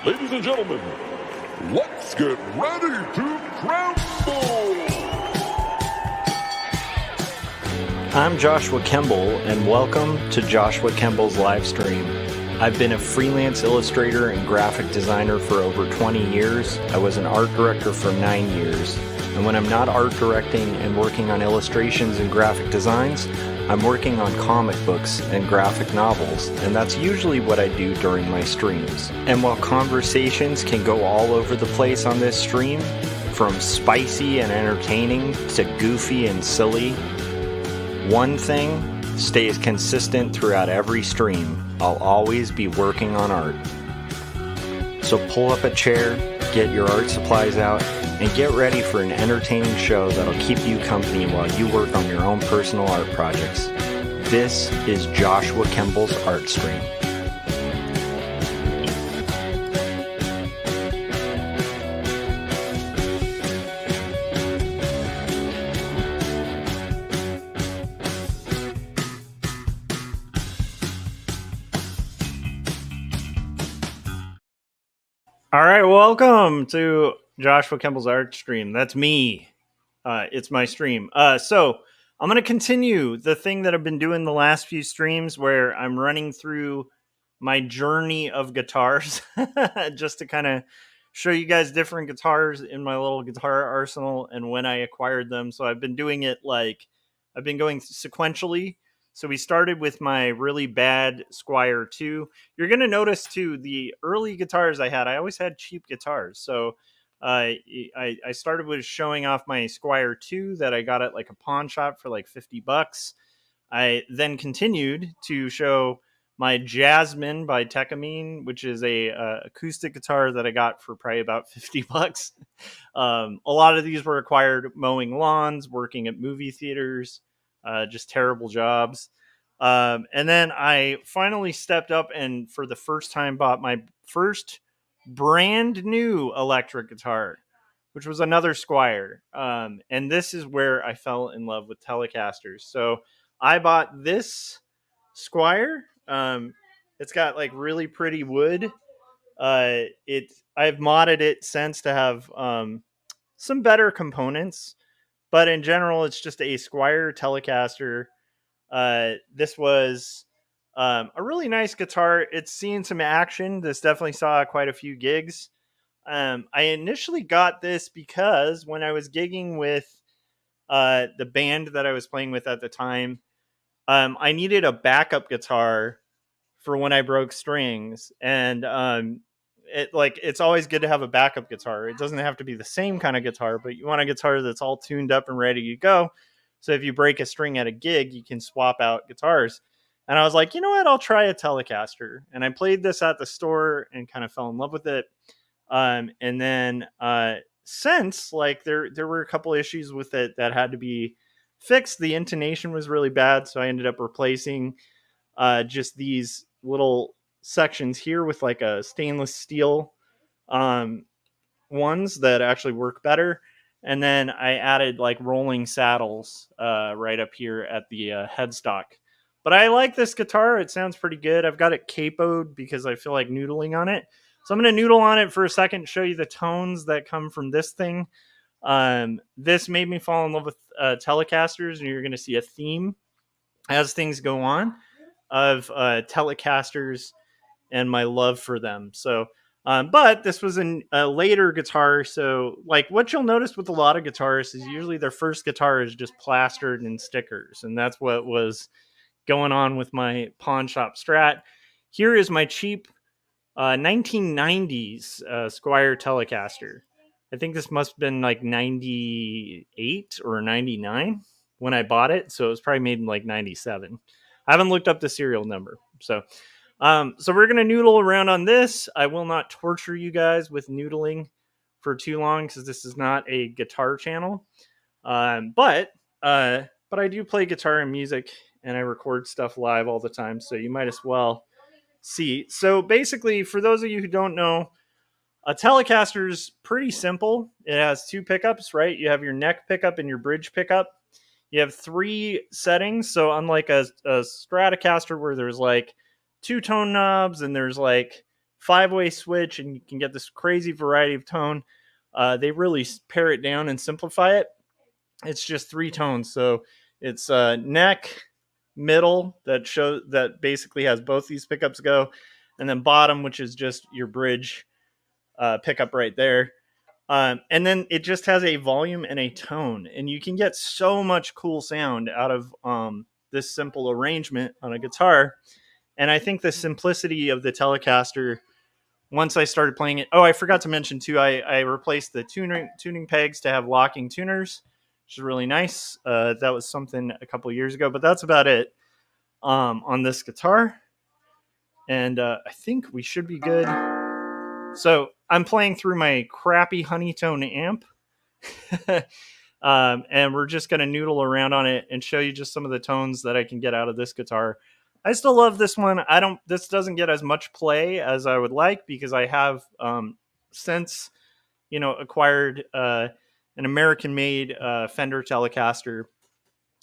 Ladies and gentlemen, let's get ready to crumble! I'm Joshua Kemble, and welcome to Joshua Kemble's Livestream. I've been a freelance illustrator and graphic designer for over 20 years. I was an art director for 9 years. And when I'm not art directing and working on illustrations and graphic designs, I'm working on comic books and graphic novels, and that's usually what I do during my streams. And while conversations can go all over the place on this stream, from spicy and entertaining to goofy and silly, one thing stays consistent throughout every stream. I'll always be working on art. So pull up a chair, get your art supplies out, and get ready for an entertaining show that'll keep you company while you work on your own personal art projects. This is Joshua Kemble's Art Stream. All right, welcome to Joshua Kemble's Art Stream. That's me. It's my stream. So I'm going to continue the thing that I've been doing the last few streams where I'm running through my journey of guitars just to kind of show you guys different guitars in my little guitar arsenal and when I acquired them. So I've been doing it I've been going sequentially. So we started with my really bad Squier 2. You're going to notice, too, the early guitars I always had cheap guitars. So I started with showing off my Squier 2 that I got at like a pawn shop for like $50. I then continued to show my Jasmine by Telecasters, which is a acoustic guitar that I got for probably about $50. A lot of these were acquired mowing lawns, working at movie theaters. Just terrible jobs. And then I finally stepped up and for the first time bought my first brand new electric guitar, which was another Squier. And this is where I fell in love with Telecasters. So I bought this Squier. It's got like really pretty wood. I've modded it since to have some better components. But in general, it's just a Squier Telecaster. This was a really nice guitar. It's seen some action. This definitely saw quite a few gigs. I initially got this because when I was gigging with the band that I was playing with at the time, I needed a backup guitar for when I broke strings. And it's always good to have a backup guitar. It doesn't have to be the same kind of guitar, but you want a guitar that's all tuned up and ready to go. So if you break a string at a gig, you can swap out guitars. And I was like, you know what? I'll try a Telecaster. And I played this at the store and kind of fell in love with it. And then since there were a couple issues with it that had to be fixed. The intonation was really bad. So I ended up replacing just these little sections here with like a stainless steel ones that actually work better, and then I added like rolling saddles right up here at the headstock. But I like this guitar. It sounds pretty good. I've got it capoed because I feel like noodling on it, so I'm going to noodle on it for a second, show you the tones that come from this thing. This made me fall in love with Telecasters, and you're going to see a theme as things go on of Telecasters and my love for them. So, but this was a later guitar. So like what you'll notice with a lot of guitarists is usually their first guitar is just plastered in stickers. And that's what was going on with my pawn shop Strat. Here is my cheap 1990s Squier Telecaster. I think this must have been like 98 or 99 when I bought it. So it was probably made in like 97. I haven't looked up the serial number. So we're going to noodle around on this. I will not torture you guys with noodling for too long because this is not a guitar channel. But I do play guitar and music, and I record stuff live all the time. So you might as well see. So basically, for those of you who don't know, a Telecaster is pretty simple. It has two pickups, right? You have your neck pickup and your bridge pickup. You have three settings. So unlike a Stratocaster where there's like two tone knobs and there's like 5-way switch, and you can get this crazy variety of tone. They really pare it down and simplify it. It's just 3 tones, so it's neck, middle that basically has both these pickups go, and then bottom, which is just your bridge pickup right there. And then it just has a volume and a tone, and you can get so much cool sound out of this simple arrangement on a guitar. And I think the simplicity of the Telecaster, once I started playing it. Oh, I forgot to mention too, I replaced the tuning pegs to have locking tuners, which is really nice. That was something a couple years ago, but that's about it on this guitar. And I think we should be good. So I'm playing through my crappy Honeytone amp. And we're just going to noodle around on it and show you just some of the tones that I can get out of this guitar. I still love this one. This doesn't get as much play as I would like, because I have since acquired an American made Fender Telecaster,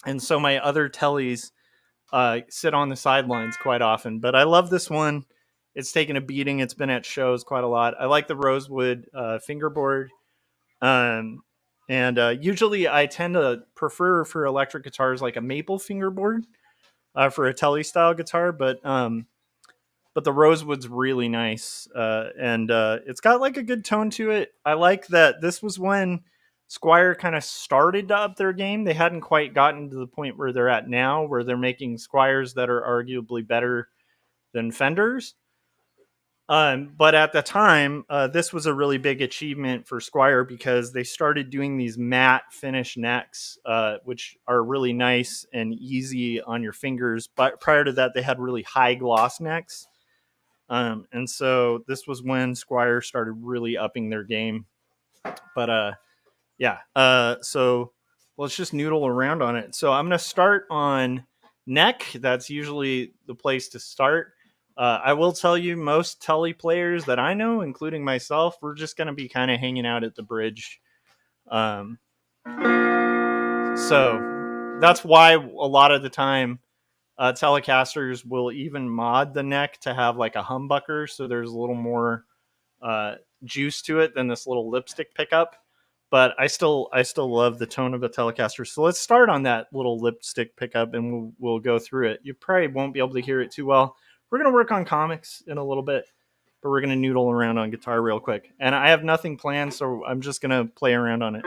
and so my other tellies sit on the sidelines quite often. But I love this one. It's taken a beating. It's been at shows quite a lot. I like the rosewood fingerboard. And usually I tend to prefer for electric guitars like a maple fingerboard for a telly style guitar, but the rosewood's really nice, and it's got like a good tone to it. I like that this was when Squier kind of started to up their game. They hadn't quite gotten to the point where they're at now, where they're making Squiers that are arguably better than Fenders. But at the time, this was a really big achievement for Squier, because they started doing these matte finish necks, which are really nice and easy on your fingers. But prior to that, they had really high gloss necks. And so this was when Squier started really upping their game. But yeah, so let's just noodle around on it. So I'm going to start on neck. That's usually the place to start. I will tell you, most telly players that I know, including myself, we're just going to be kind of hanging out at the bridge. So that's why a lot of the time Telecasters will even mod the neck to have like a humbucker, so there's a little more juice to it than this little lipstick pickup. But I still love the tone of a Telecaster. So let's start on that little lipstick pickup, and we'll go through it. You probably won't be able to hear it too well. We're going to work on comics in a little bit, but we're going to noodle around on guitar real quick. And I have nothing planned, so I'm just going to play around on it.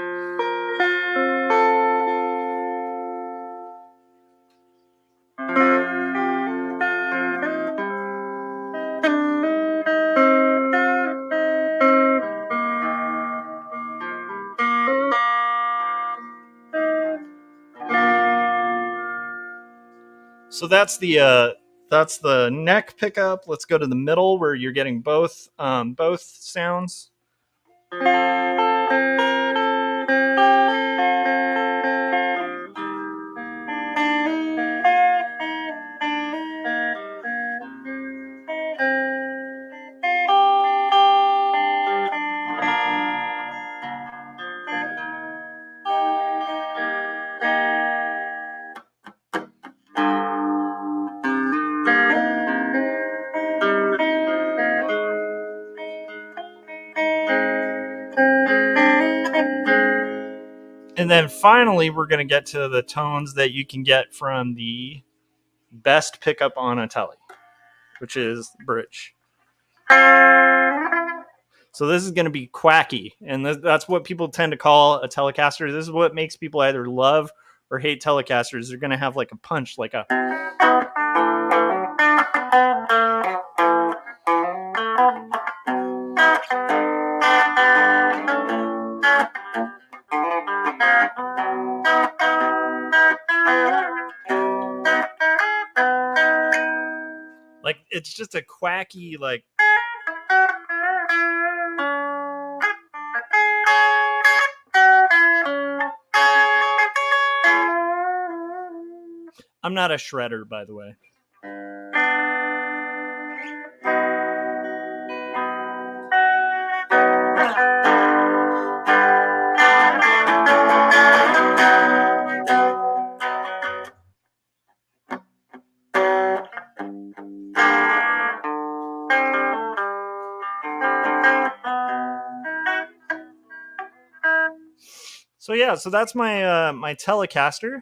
So that's the neck pickup. Let's go to the middle, where you're getting both sounds. And then finally, we're going to get to the tones that you can get from the best pickup on a telly, which is the bridge. So this is going to be quacky, and that's what people tend to call a Telecaster. This is what makes people either love or hate Telecasters. They're going to have like a punch, like a... like, it's just a quacky, like... I'm not a shredder, by the way. So yeah, so that's my my Telecaster.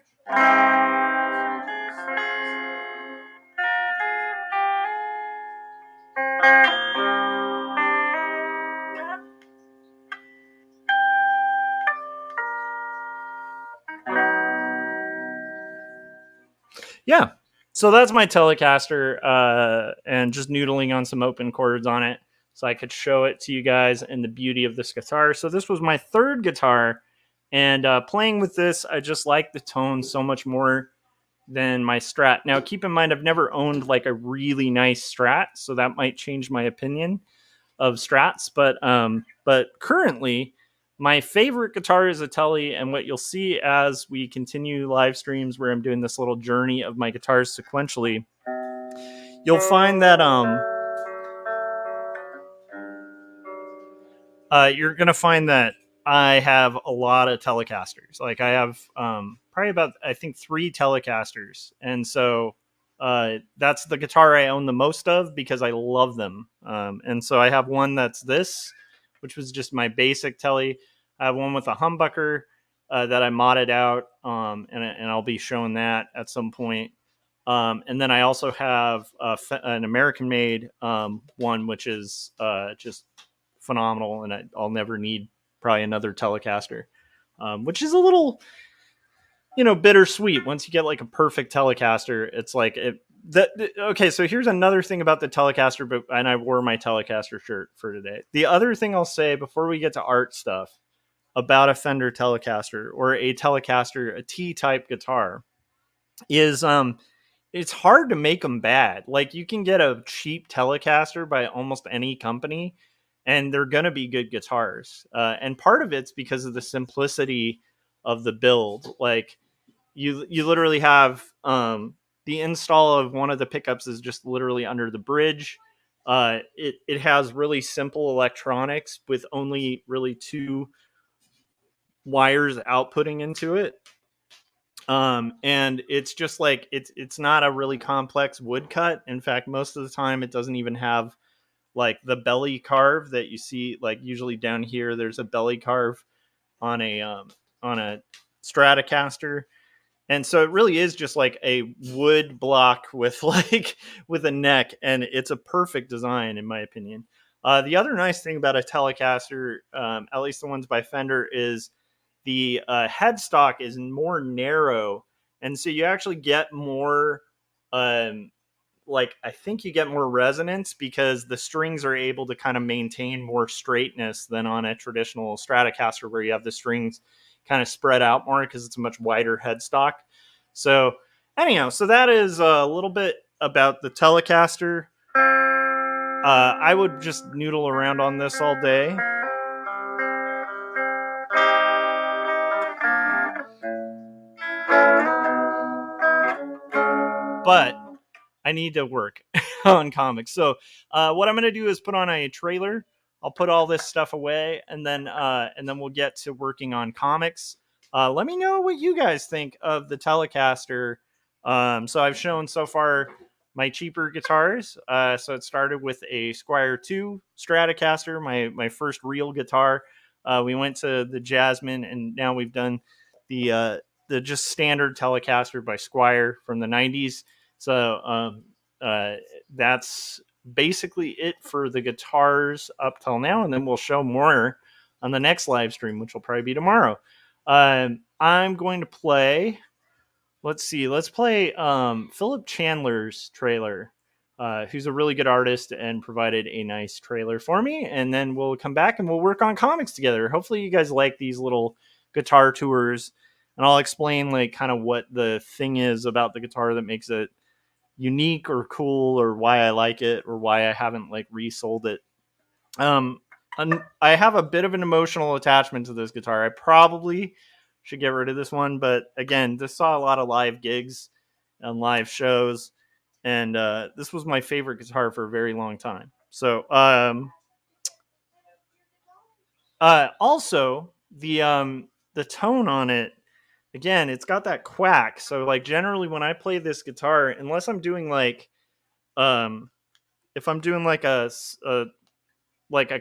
Yeah. So that's my Telecaster, and just noodling on some open chords on it so I could show it to you guys and the beauty of this guitar. So this was my third guitar, and playing with this, I just like the tone so much more than my Strat. Now, keep in mind, I've never owned like a really nice Strat, so that might change my opinion of Strats. But currently, my favorite guitar is a Tele, and what you'll see as we continue live streams where I'm doing this little journey of my guitars sequentially, you'll find that you're gonna find that I have a lot of Telecasters. Like I have probably about I think 3 Telecasters, and so that's the guitar I own the most of because I love them. And so I have one that's this, which was just my basic Tele. I have one with a humbucker that I modded out, and I'll be showing that at some point. And then I also have an American-made one, which is just phenomenal, and I'll never need probably another Telecaster, which is a little, bittersweet. Once you get like a perfect Telecaster, it's like it. Okay, so here's another thing about the Telecaster, and I wore my Telecaster shirt for today. The other thing I'll say before we get to art stuff about a Fender Telecaster or a Telecaster, a T-type guitar, is it's hard to make them bad. Like you can get a cheap Telecaster by almost any company, and they're gonna be good guitars. And part of it's because of the simplicity of the build. Like you literally have the install of one of the pickups is just literally under the bridge. It has really simple electronics with only really 2 wires outputting into it, and it's just like it's not a really complex woodcut. In fact, most of the time it doesn't even have like the belly carve that you see. Like usually down here there's a belly carve on a Stratocaster, and so it really is just like a wood block with like with a neck, and it's a perfect design in my opinion. The other nice thing about a Telecaster, at least the ones by Fender, is the headstock is more narrow, and so you actually get more. Like I think you get more resonance because the strings are able to kind of maintain more straightness than on a traditional Stratocaster where you have the strings kind of spread out more because it's a much wider headstock. So anyhow, so that is a little bit about the Telecaster. I would just noodle around on this all day. But I need to work on comics. So what I'm going to do is put on a trailer. I'll put all this stuff away, and then we'll get to working on comics. Let me know what you guys think of the Telecaster. So I've shown so far my cheaper guitars. So it started with a Squire 2 Stratocaster, my first real guitar. We went to the Jasmine, and now we've done the just standard Telecaster by Squire from the 90s. So that's basically it for the guitars up till now, and then we'll show more on the next live stream, which will probably be tomorrow. I'm going to play. Let's see. Let's play Philip Chandler's trailer, who's a really good artist and provided a nice trailer for me. And then we'll come back and we'll work on comics together. Hopefully, you guys like these little guitar tours, and I'll explain like kind of what the thing is about the guitar that makes it unique or cool, or why I like it, or why I haven't like resold it. I have a bit of an emotional attachment to this guitar. I probably should get rid of this one, but again, this saw a lot of live gigs and live shows, and this was my favorite guitar for a very long time. So also the tone on it, again, it's got that quack. So like generally when I play this guitar, unless I'm doing like if I'm doing like a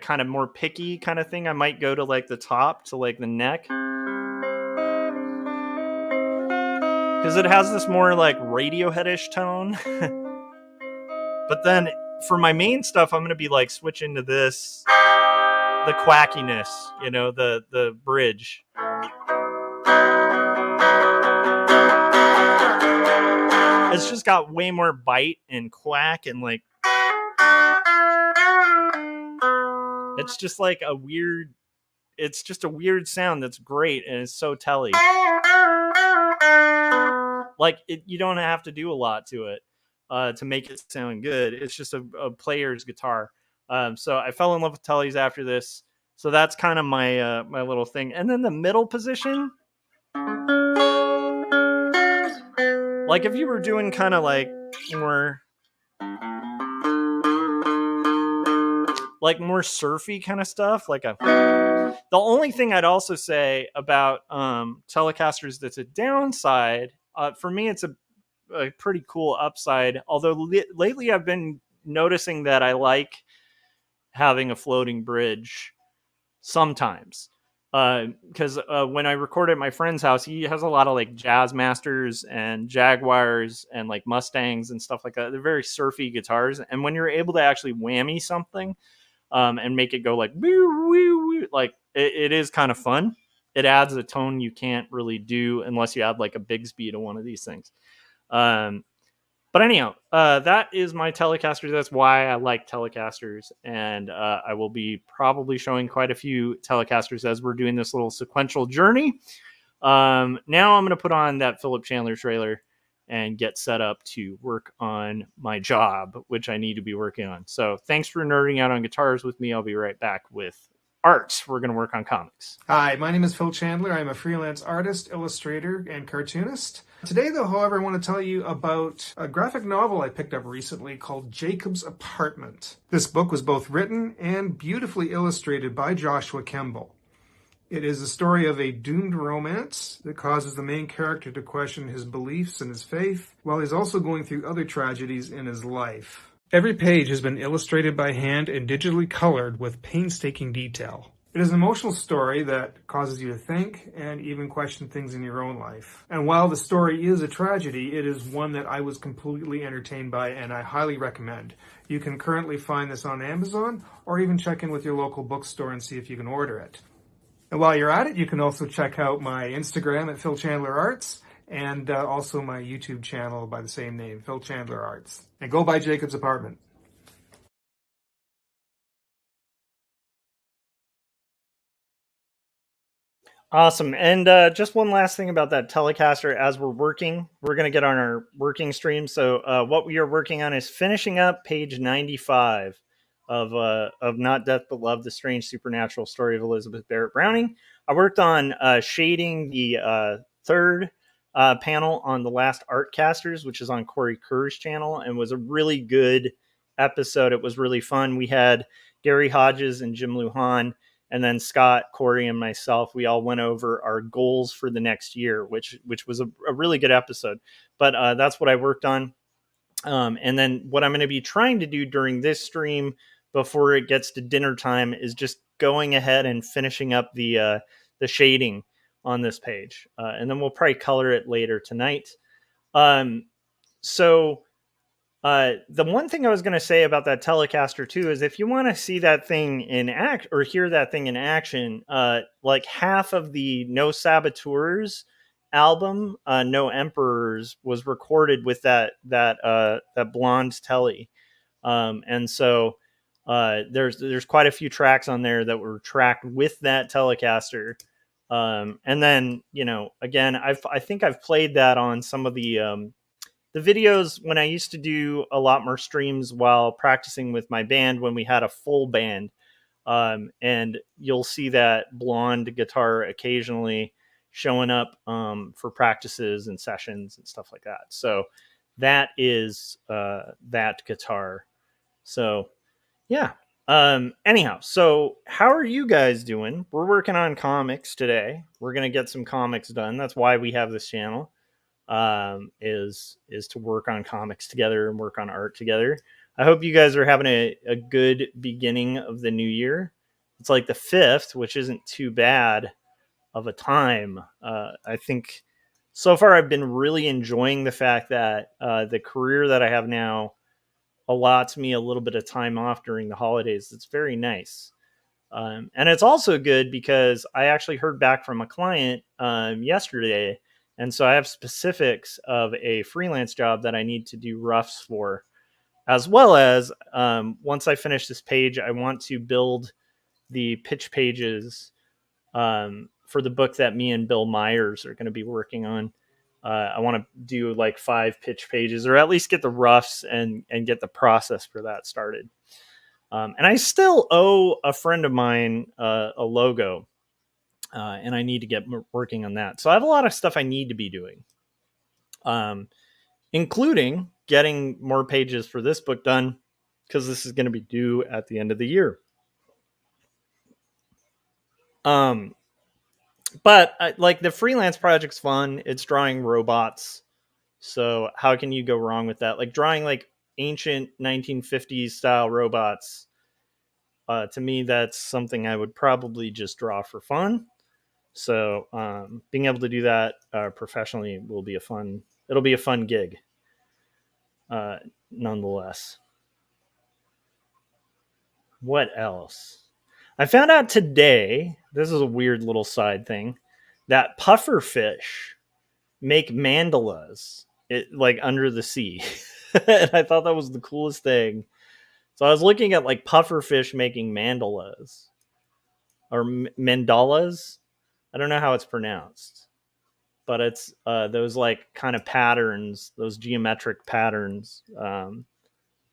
kind of more picky kind of thing, I might go to like the top to like the neck. because it has this more like Radiohead-ish tone. But then for my main stuff, I'm going to be like switching to this, the quackiness, you know, the bridge. It's just got way more bite and quack, and like it's just like a weird, it's just a weird sound that's great, and it's so telly. Like you don't have to do a lot to it to make it sound good. It's just a player's guitar. So I fell in love with tellies after this. So that's kind of my my little thing. And then the middle position, like if you were doing kind of like more surfy kind of stuff, like a. The only thing I'd also say about Telecasters that's a downside, for me, it's a pretty cool upside. Although lately I've been noticing that I like having a floating bridge sometimes. Because when I record at my friend's house, he has a lot of like Jazz Masters and Jaguars and like Mustangs and stuff like that. They're very surfy guitars. And when you're able to actually whammy something and make it go like, woo, woo, woo, like it is kind of fun. It adds a tone you can't really do unless you add like a Bigsby to one of these things. But anyhow, that is my Telecasters. That's why I like Telecasters. And I will be probably showing quite a few Telecasters as we're doing this little sequential journey. Now I'm going to put on that Philip Chandler trailer and get set up to work on my job, which I need to be working on. So thanks for nerding out on guitars with me. I'll be right back with art. We're going to work on comics. Hi, my name is Phil Chandler. I'm a freelance artist, illustrator, and cartoonist. Today, though, however, I want to tell you about a graphic novel I picked up recently called Jacob's Apartment. This book was both written and beautifully illustrated by Joshua Kemble. It is the story of a doomed romance that causes the main character to question his beliefs and his faith, while he's also going through other tragedies in his life. Every page has been illustrated by hand and digitally colored with painstaking detail. It is an emotional story that causes you to think and even question things in your own life. And while the story is a tragedy, it is one that I was completely entertained by and I highly recommend. You can currently find this on Amazon or even check in with your local bookstore and see if you can order it. And while you're at it, you can also check out my Instagram at Phil Chandler Arts and also my YouTube channel by the same name, Phil Chandler Arts. And go buy Jacob's Apartment. Awesome. And just one last thing about that Telecaster. As we're working, we're going to get on our working stream. So what we are working on is finishing up page 95 of Not Death But Love, the Strange Supernatural Story of Elizabeth Barrett Browning. I worked on shading the third panel on the last Artcasters, which is on Corey Kerr's channel, and was a really good episode. It was really fun. We had Gary Hodges and Jim Lujan, and then Scott, Corey, and myself. We all went over our goals for the next year, which was a really good episode. But that's what I worked on. And then what I'm going to be trying to do during this stream before it gets to dinner time is just going ahead and finishing up the shading on this page. And then we'll probably color it later tonight. So the one thing I was going to say about that Telecaster too is if you want to see that thing in act or hear that thing in action, like half of the No Saboteurs album, No Emperors, was recorded with that blonde telly, and so there's quite a few tracks on there that were tracked with that Telecaster. And then, again, I think I've played that on some of the videos when I used to do a lot more streams while practicing with my band when we had a full band. And you'll see that blonde guitar occasionally showing up for practices and sessions and stuff like that. So that is that guitar. So yeah. Anyhow, so how are you guys doing? We're working on comics today. We're going to get some comics done. That's why we have this channel, is to work on comics together and work on art together. I hope you guys are having a good beginning of the new year. It's like the 5th, which isn't too bad of a time. I think so far I've been really enjoying the fact that the career that I have now allots me a little bit of time off during the holidays. It's very nice. And it's also good because I actually heard back from a client yesterday. And so I have specifics of a freelance job that I need to do roughs for, as well as once I finish this page, I want to build the pitch pages for the book that me and Bill Myers are going to be working on. I want to do like 5 pitch pages, or at least get the roughs and get the process for that started. And I still owe a friend of mine a logo, and I need to get working on that. So I have a lot of stuff I need to be doing, including getting more pages for this book done, because this is going to be due at the end of the year. But like the freelance project's fun. It's drawing robots. So how can you go wrong with that? Like drawing like ancient 1950s style robots. To me, that's something I would probably just draw for fun. So being able to do that professionally will be it'll be a fun gig. Nonetheless. What else? I found out today, this is a weird little side thing, that pufferfish make mandalas like under the sea. And I thought that was the coolest thing. So I was looking at like pufferfish making mandalas or mandalas. I don't know how it's pronounced, but it's those like kind of patterns, those geometric patterns.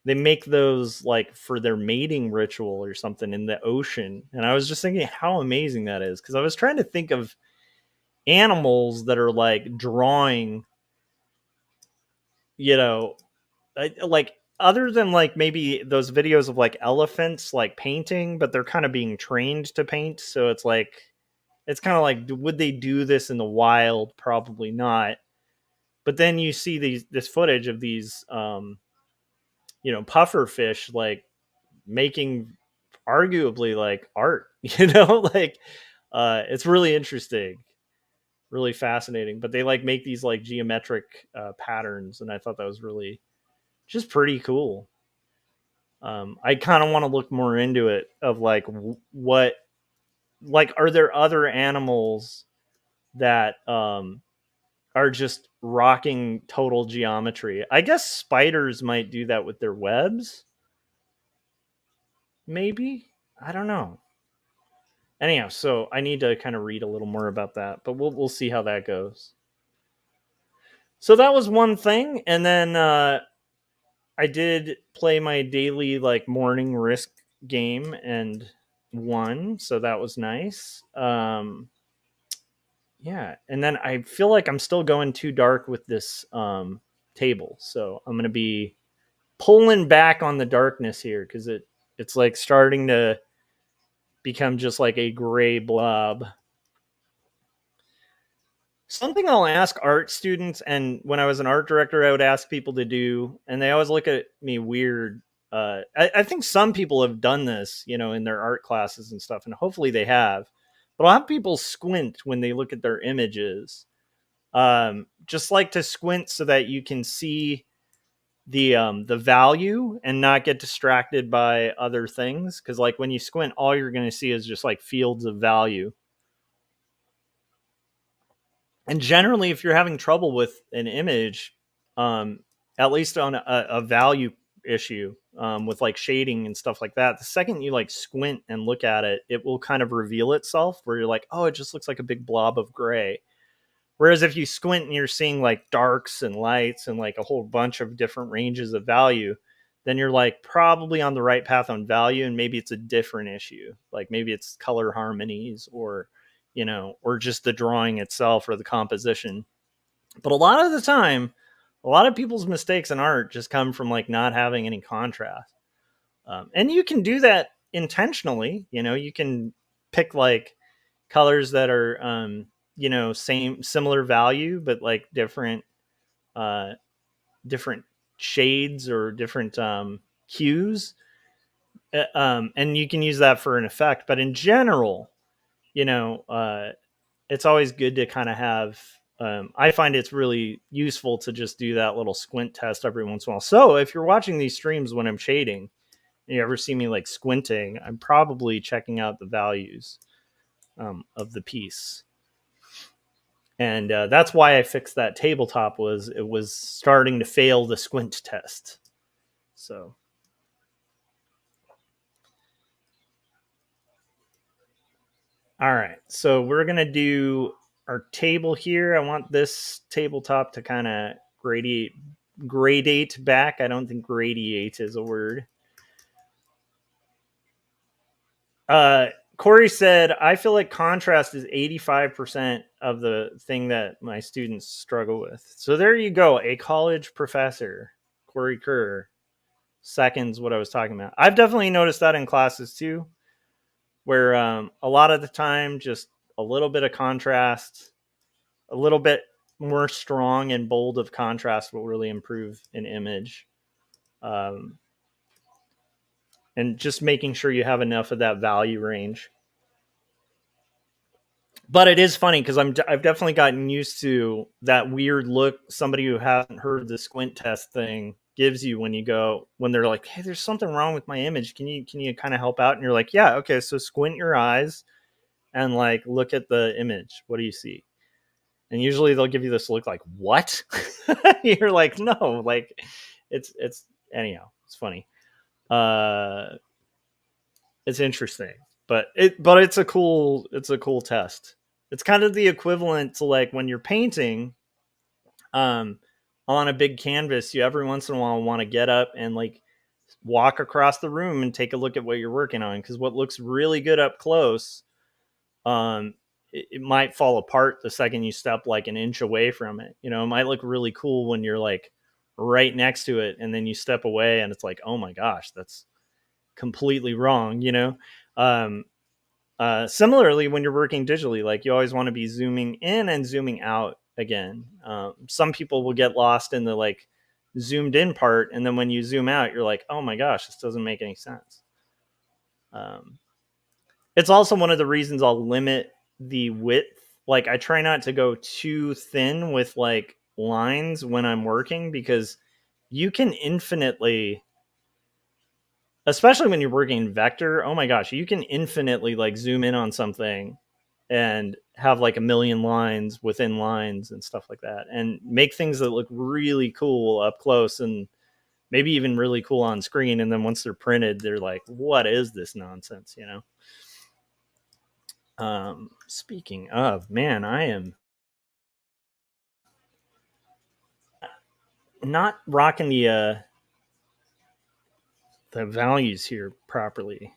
They make those like for their mating ritual or something in the ocean. And I was just thinking how amazing that is, because I was trying to think of animals that are like drawing, like other than like maybe those videos of like elephants like painting, but they're kind of being trained to paint. So it's like, it's kind of like, would they do this in the wild? Probably not. But then you see this footage of these, puffer fish like making arguably like art, like it's really interesting, really fascinating. But they like make these like geometric patterns, and I thought that was really just pretty cool. I kind of want to look more into it of like what, like, are there other animals that are just rocking total geometry? I guess spiders might do that with their webs. Maybe. I don't know. Anyhow, so I need to kind of read a little more about that, but we'll see how that goes. So that was one thing, and then I did play my daily like morning Risk game and won, so that was nice. Yeah, and then I feel like I'm still going too dark with this table, so I'm gonna be pulling back on the darkness here because it's like starting to become just like a gray blob. Something I'll ask art students, and when I was an art director, I would ask people to do, and they always look at me weird. I think some people have done this, in their art classes and stuff, and hopefully they have. But I'll have people squint when they look at their images, just like to squint so that you can see the value and not get distracted by other things. Because like when you squint, all you're going to see is just like fields of value. And generally, if you're having trouble with an image, at least on a value issue, with like shading and stuff like that, the second you like squint and look at it, it will kind of reveal itself where you're like, oh, it just looks like a big blob of gray. Whereas if you squint and you're seeing like darks and lights and like a whole bunch of different ranges of value, then you're like probably on the right path on value. And maybe it's a different issue. Like maybe it's color harmonies or just the drawing itself or the composition. But a lot of the time, a lot of people's mistakes in art just come from like not having any contrast. And you can do that intentionally. You can pick like colors that are, similar value, but like different shades or different hues. And you can use that for an effect. But in general, it's always good to kind of have I find it's really useful to just do that little squint test every once in a while. So if you're watching these streams when I'm shading, and you ever see me like squinting, I'm probably checking out the values of the piece. And that's why I fixed that tabletop. Was it was starting to fail the squint test. So all right, so we're gonna do our table here. I want this tabletop to kind of gradate back. I don't think gradiate is a word. Corey said, I feel like contrast is 85% of the thing that my students struggle with. So there you go. A college professor, Corey Kerr, seconds what I was talking about. I've definitely noticed that in classes too, where a lot of the time, just a little bit of contrast, a little bit more strong and bold of contrast will really improve an image. And just making sure you have enough of that value range. But it is funny because I've definitely gotten used to that weird look somebody who hasn't heard the squint test thing gives you when they're like, hey, there's something wrong with my image. Can you kind of help out? And you're like, yeah, okay, so squint your eyes and like look at the image. What do you see? And usually they'll give you this look like, what? You're like, no, like it's anyhow, it's funny. It's interesting, but it's a cool test. It's kind of the equivalent to like when you're painting on a big canvas, you every once in a while want to get up and like walk across the room and take a look at what you're working on, because what looks really good up close it might fall apart the second you step like an inch away from it. It might look really cool when you're like right next to it, and then you step away and it's like, oh my gosh, that's completely wrong. Similarly, when you're working digitally, like you always want to be zooming in and zooming out again. Some people will get lost in the like zoomed in part, and then when you zoom out, you're like, oh my gosh, this doesn't make any sense. It's also one of the reasons I'll limit the width. Like I try not to go too thin with like lines when I'm working, because you can infinitely, especially when you're working in vector, oh my gosh, you can infinitely like zoom in on something and have like a million lines within lines and stuff like that, and make things that look really cool up close and maybe even really cool on screen. And then once they're printed, they're like, what is this nonsense? Speaking of, man, I am not rocking the values here properly.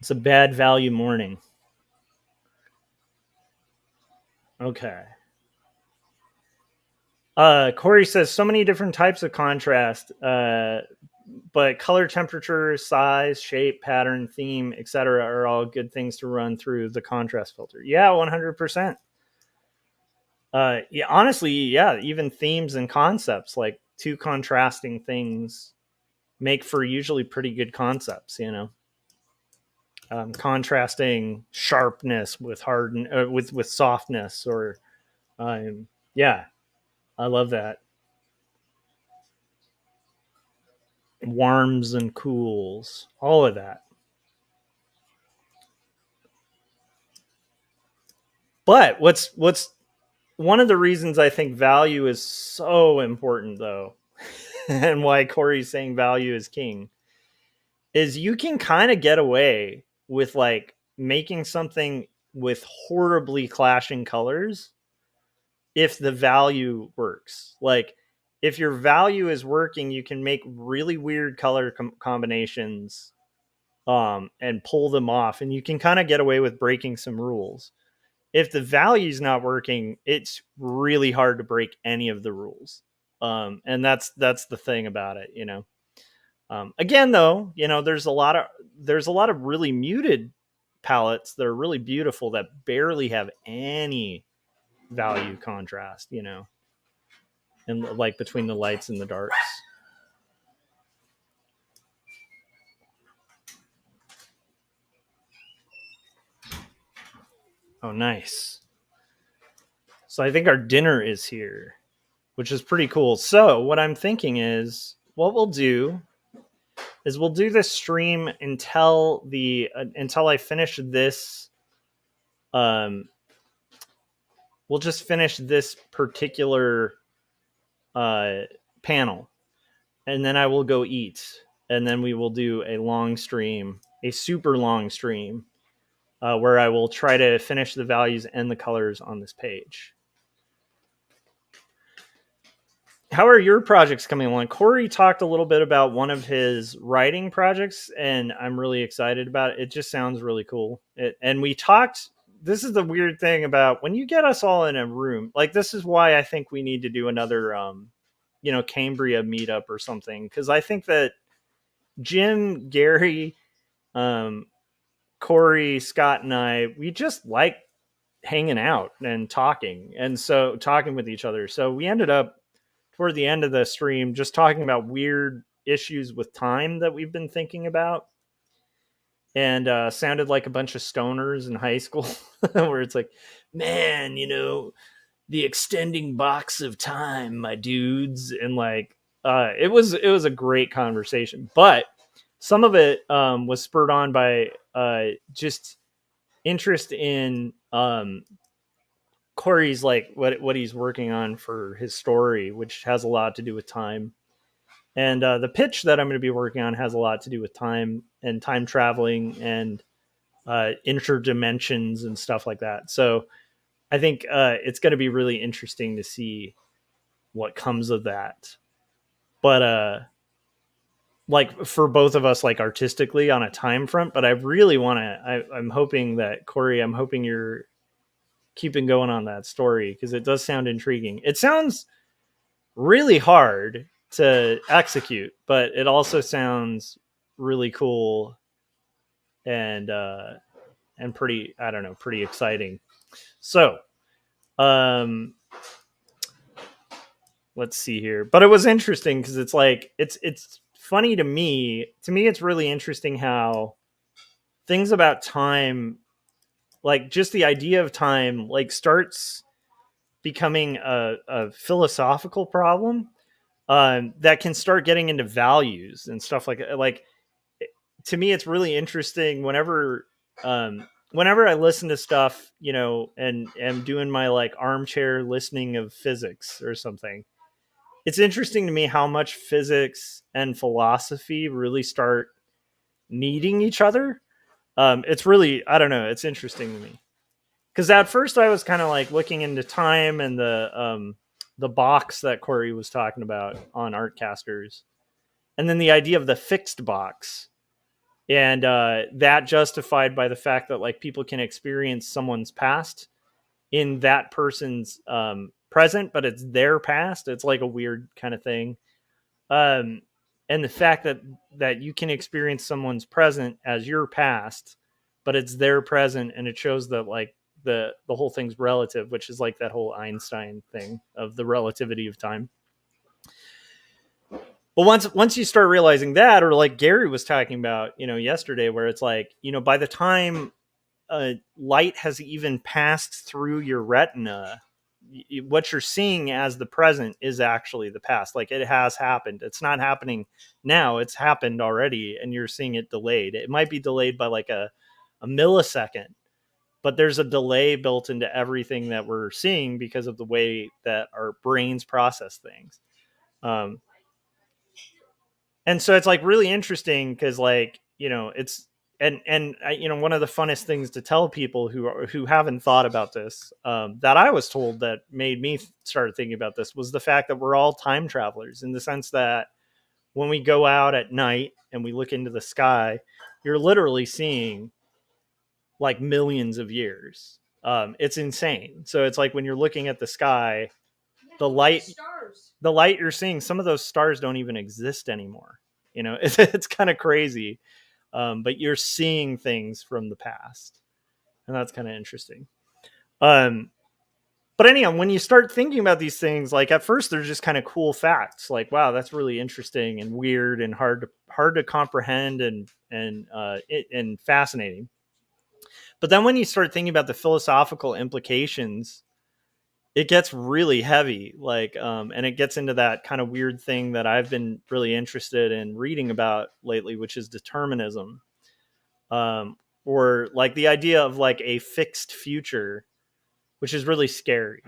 It's a bad value morning. Okay. Corey says so many different types of contrast, but color, temperature, size, shape, pattern, theme, etc. are all good things to run through the contrast filter. Yeah, 100%. Yeah, honestly, yeah, even themes and concepts, like two contrasting things make for usually pretty good concepts. Contrasting sharpness with with softness, or yeah, I love that. Warms and cools, all of that. But what's one of the reasons I think value is so important, though, and why Corey's saying value is king, is you can kind of get away with like making something with horribly clashing colors if the value works. Like if your value is working, you can make really weird color combinations and pull them off, and you can kind of get away with breaking some rules. If the value's not working, it's really hard to break any of the rules. And that's the thing about it. Again, though, there's a lot of really muted palettes that are really beautiful that barely have any value contrast, and like between the lights and the darks. Oh, nice. So I think our dinner is here, which is pretty cool. So what I'm thinking is, what we'll do is we'll do this stream until I finish this. We'll just finish this particular panel, and then I will go eat, and then we will do a long stream, a super long stream, where I will try to finish the values and the colors on this page. How are your projects coming along? Corey talked a little bit about one of his writing projects, and I'm really excited about it. It just sounds really cool. And we talked. This is the weird thing about when you get us all in a room. Like, this is why I think we need to do another, Cambria meetup or something. Because I think that Jim, Gary, Corey, Scott, and I, we just like hanging out and talking. And so talking with each other. So we ended up toward the end of the stream just talking about weird issues with time that we've been thinking about, and sounded like a bunch of stoners in high school where it's like, man, the extending box of time, my dudes. And like, it was a great conversation, but some of it was spurred on by just interest in Corey's, like, what he's working on for his story, which has a lot to do with time. And the pitch that I'm going to be working on has a lot to do with time and time traveling and interdimensions and stuff like that. So I think it's going to be really interesting to see what comes of that. But like, for both of us, like, artistically on a time front, but I really want to, I'm hoping that, Corey, I'm hoping you're keeping going on that story, because it does sound intriguing. It sounds really hard to execute, but it also sounds really cool and pretty, I don't know, pretty exciting. So let's see here. But it was interesting because it's like, it's funny to me. It's really interesting how things about time, like just the idea of time, like, starts becoming a philosophical problem that can start getting into values and stuff like. To me, it's really interesting whenever I listen to stuff, and am doing my, like, armchair listening of physics or something. It's interesting to me how much physics and philosophy really start needing each other. It's really, I don't know, it's interesting to me. Because at first I was kind of like looking into time and the box that Corey was talking about on Artcasters, and then the idea of the fixed box, and that justified by the fact that, like, people can experience someone's past in that person's present, but it's their past. It's like a weird kind of thing. And the fact that you can experience someone's present as your past, but it's their present, and it shows that, like, the whole thing's relative, which is like that whole Einstein thing of the relativity of time. But once you start realizing that, or like Gary was talking about, yesterday, where it's like, by the time light has even passed through your retina, what you're seeing as the present is actually the past. Like, it has happened. It's not happening now. It's happened already, and you're seeing it delayed. It might be delayed by like a millisecond, but there's a delay built into everything that we're seeing because of the way that our brains process things. And so it's like really interesting because, like, it's, and one of the funnest things to tell people who haven't thought about this, that I was told, that made me start thinking about this, was the fact that we're all time travelers, in the sense that when we go out at night and we look into the sky, you're literally seeing like millions of years. It's insane. So it's like when you're looking at the sky, the light you're seeing, some of those stars don't even exist anymore. It's kind of crazy. But you're seeing things from the past, and that's kind of interesting. But anyhow, when you start thinking about these things, like, at first they're just kind of cool facts, like, wow, that's really interesting and weird and hard to comprehend and fascinating. But then when you start thinking about the philosophical implications it gets really heavy, like, and it gets into that kind of weird thing that I've been really interested in reading about lately, which is determinism, um, or like the idea of like a fixed future, which is really scary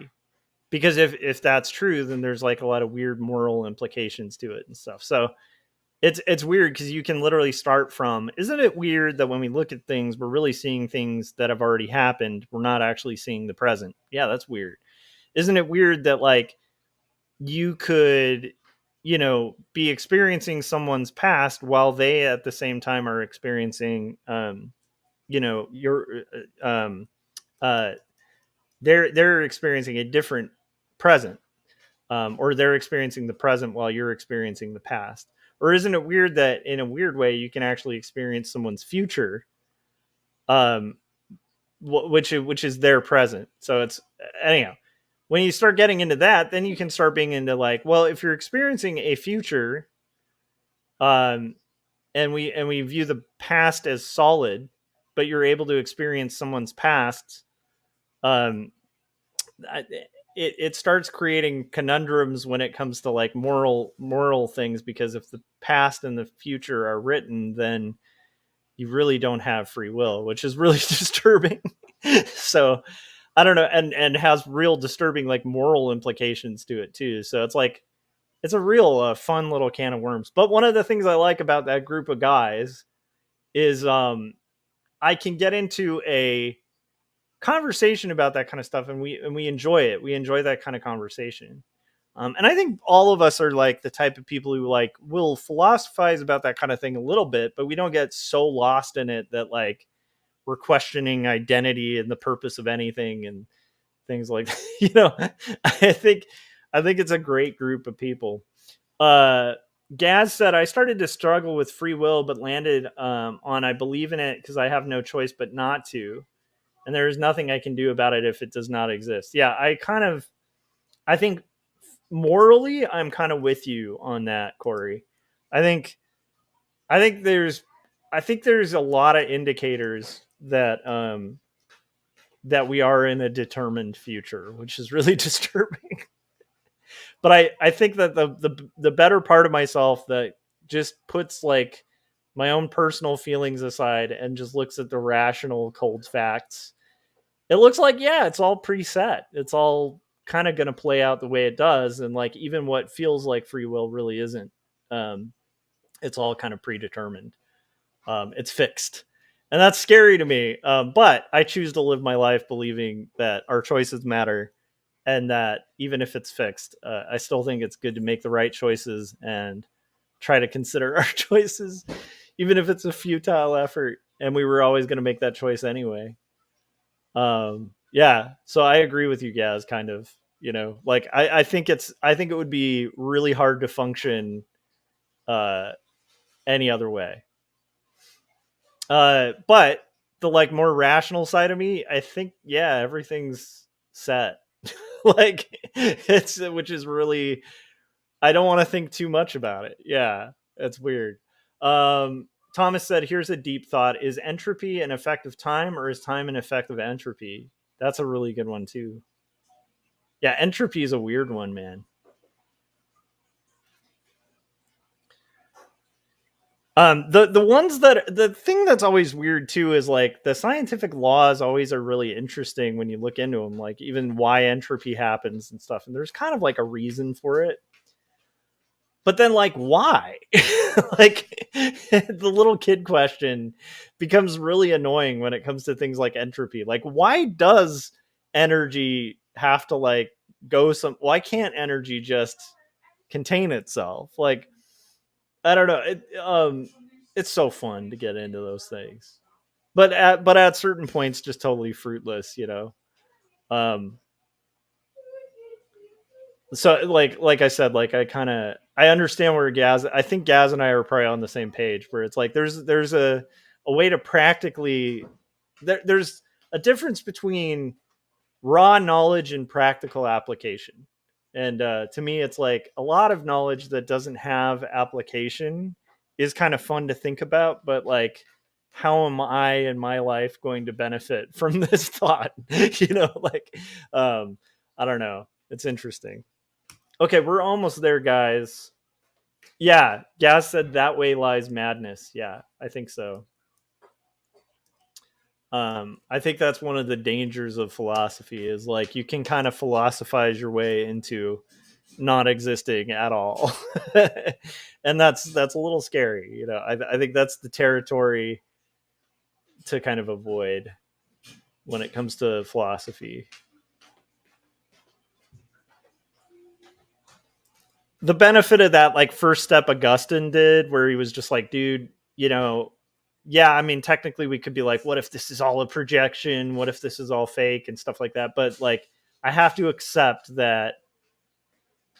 because if that's true, then there's like a lot of weird moral implications to it and stuff. So it's weird because you can literally start from, isn't it weird that when we look at things, we're really seeing things that have already happened? We're not actually seeing the present. Yeah, that's weird. Isn't it weird that like you could, be experiencing someone's past while they at the same time are experiencing, your, uh, they're experiencing a different present, or they're experiencing the present while you're experiencing the past. Or isn't it weird that in a weird way you can actually experience someone's future, um, which is their present? So it's, anyhow, when you start getting into that, then you can start being into like, well, if you're experiencing a future, um, and we view the past as solid, but you're able to experience someone's past, um, it starts creating conundrums when it comes to like moral things, because if the past and the future are written, then you really don't have free will, which is really disturbing. So I don't know, and has real disturbing like moral implications to it too. So it's like it's a real fun little can of worms. But one of the things I like about that group of guys is I can get into a conversation about that kind of stuff, and we enjoy it. We enjoy that kind of conversation. And I think all of us are like the type of people who like will philosophize about that kind of thing a little bit, but we don't get so lost in it that like we're questioning identity and the purpose of anything and things like that. I think it's a great group of people. Uh, Gaz said, I started to struggle with free will, but landed on I believe in it because I have no choice but not to. And there is nothing I can do about it if it does not exist. Yeah, I think morally, I'm kind of with you on that, Corey. I think, I think there's, I think there's a lot of indicators that we are in a determined future, which is really disturbing. But I think that the better part of myself that just puts like my own personal feelings aside and just looks at the rational cold facts, it looks like, yeah, it's all preset. It's all kind of going to play out the way it does, and like even what feels like free will really isn't. um, it's all kind of predetermined. It's fixed, and that's scary to me, but I choose to live my life believing that our choices matter, and that even if it's fixed, I still think it's good to make the right choices and try to consider our choices, even if it's a futile effort and we were always going to make that choice anyway. Yeah, so I agree with you, Gaz. Kind of, like I think it would be really hard to function uh, any other way. But the like more rational side of me, I think, yeah, everything's set. Like it's, which is really, I don't want to think too much about it. Yeah, it's weird. Thomas said, here's a deep thought. Is entropy an effect of time, or is time an effect of entropy? That's a really good one too. Yeah, entropy is a weird one, man. The ones that, the thing that's always weird too is like the scientific laws always are really interesting when you look into them, like even why entropy happens and stuff. And there's kind of like a reason for it, but then like why? Like the little kid question becomes really annoying when it comes to things like entropy. Like why does energy have to like go some, why can't energy just contain itself? Like I don't know. It's so fun to get into those things, but at certain points, just totally fruitless. Um, so like I said, like I understand where Gaz. I think Gaz and I are probably on the same page, where it's like there's a way to practically, there's a difference between raw knowledge and practical application. And to me, it's like a lot of knowledge that doesn't have application is kind of fun to think about, but like, how am I in my life going to benefit from this thought? Like, um, I don't know. It's interesting. Okay, we're almost there, guys. Yeah, Gaz said that way lies madness. Yeah, I think so. I think that's one of the dangers of philosophy is like you can kind of philosophize your way into not existing at all. And that's a little scary, you know. I think that's the territory to kind of avoid when it comes to philosophy. The benefit of that like first step Augustine did where he was just like, dude, you know, yeah, I mean technically we could be like, what if this is all a projection, what if this is all fake and stuff like that, but like I have to accept that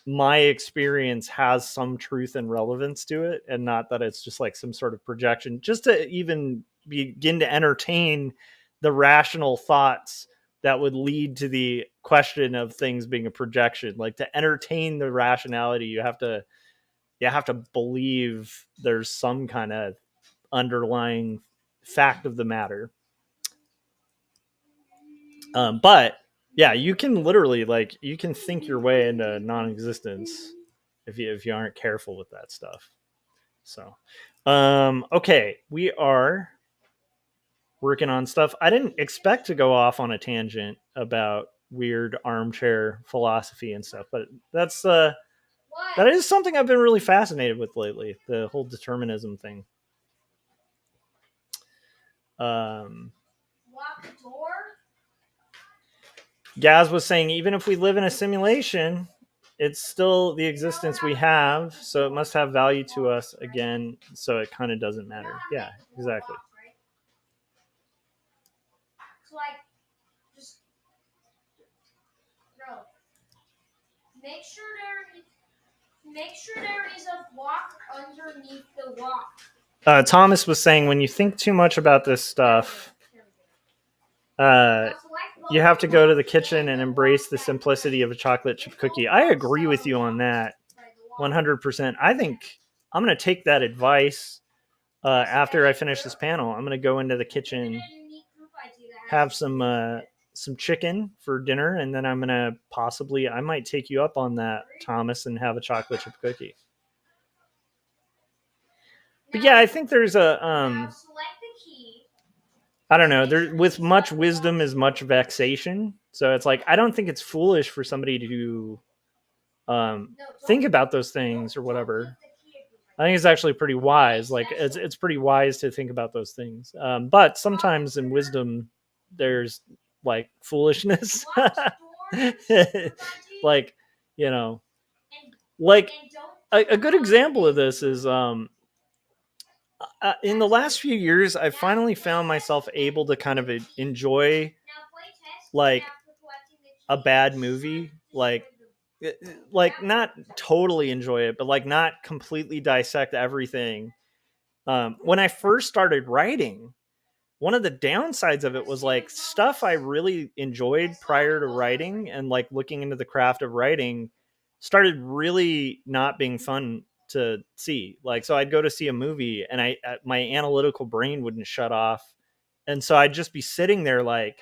my experience has some truth and relevance to it and not that it's just like some sort of projection, just to even begin to entertain the rational thoughts that would lead to the question of things being a projection. Like to entertain the rationality, you have to believe there's some kind of underlying fact of the matter. But yeah, you can literally like you can think your way into non-existence if you aren't careful with that stuff. So okay, we are working on stuff. I didn't expect to go off on a tangent about weird armchair philosophy and stuff, but that is something I've been really fascinated with lately, the whole determinism thing. Lock the door. Gaz was saying, even if we live in a simulation, it's still the existence we have, so it must have value to us again, so it kind of doesn't matter. Yeah, exactly. So like, just bro, make sure there is a block underneath the rock. Thomas was saying, when you think too much about this stuff, you have to go to the kitchen and embrace the simplicity of a chocolate chip cookie. I agree with you on that 100%. I think I'm going to take that advice after I finish this panel. I'm going to go into the kitchen, have some chicken for dinner, and then I'm going to I might take you up on that, Thomas, and have a chocolate chip cookie. But yeah, I think there's I don't know. There, with much wisdom is much vexation. So it's like I don't think it's foolish for somebody to think about those things or whatever. I think it's actually pretty wise. Like it's pretty wise to think about those things. But sometimes in wisdom, there's like foolishness. Like, you know, like a good example of this is in the last few years, I've finally found myself able to kind of enjoy like a bad movie, like not totally enjoy it, but like not completely dissect everything. When I first started writing, one of the downsides of it was like stuff I really enjoyed prior to writing and like looking into the craft of writing started really not being fun to see. Like, so I'd go to see a movie and my analytical brain wouldn't shut off. And so I'd just be sitting there like,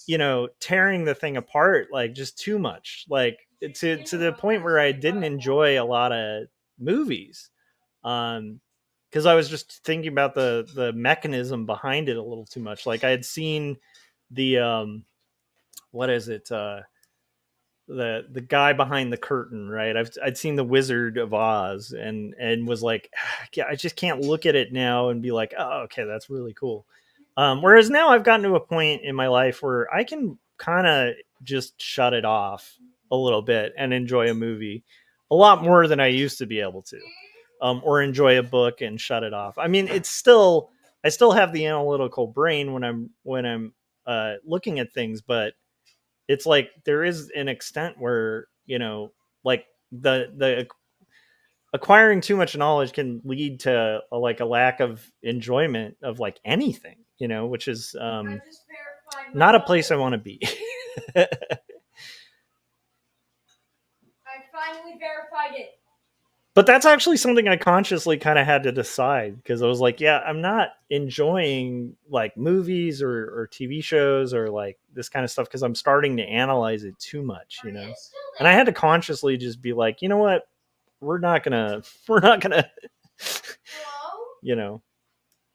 you know, tearing the thing apart, like just too much, like to the point where I didn't enjoy a lot of movies. Because I was just thinking about the mechanism behind it a little too much. Like I had seen the what is it? The guy behind the curtain, right? I'd seen the Wizard of Oz and was like, I just can't look at it now and be like, oh, okay, that's really cool. Whereas now I've gotten to a point in my life where I can kind of just shut it off a little bit and enjoy a movie a lot more than I used to be able to. Or enjoy a book and shut it off. I mean, I still have the analytical brain when I'm looking at things, but it's like there is an extent where, you know, like the acquiring too much knowledge can lead to like a lack of enjoyment of like anything, you know, which is not a place I want to be. I finally verified it. But that's actually something I consciously kind of had to decide, because I was like, yeah, I'm not enjoying like movies or TV shows or like this kind of stuff because I'm starting to analyze it too much, you know. And I had to consciously just be like, you know what, we're not gonna, you know,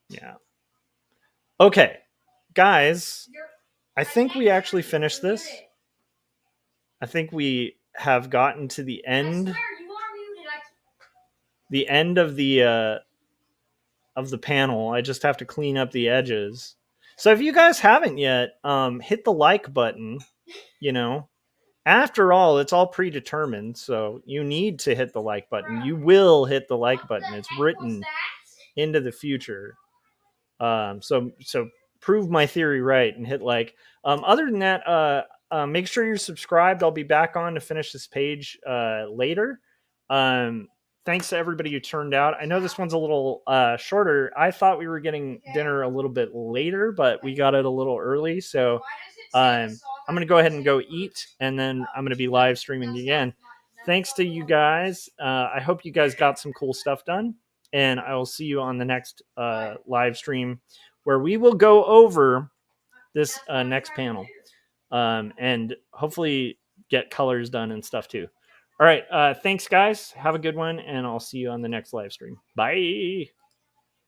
yeah. Okay, guys, I think we actually finished this. I think we have gotten to the end. The end of the panel. I just have to clean up the edges. So if you guys haven't yet, hit the like button. You know, after all, it's all predetermined, so you need to hit the like button. You will hit the like button. It's written into the future. So prove my theory right and hit like. Other than that, make sure you're subscribed. I'll be back on to finish this page later. Thanks to everybody who turned out. I know this one's a little shorter. I thought we were getting dinner a little bit later, but we got it a little early. So I'm going to go ahead and go eat, and then I'm going to be live streaming again. Thanks to you guys. I hope you guys got some cool stuff done, and I will see you on the next live stream where we will go over this next panel and hopefully get colors done and stuff too. All right. Thanks, guys. Have a good one, and I'll see you on the next live stream. Bye.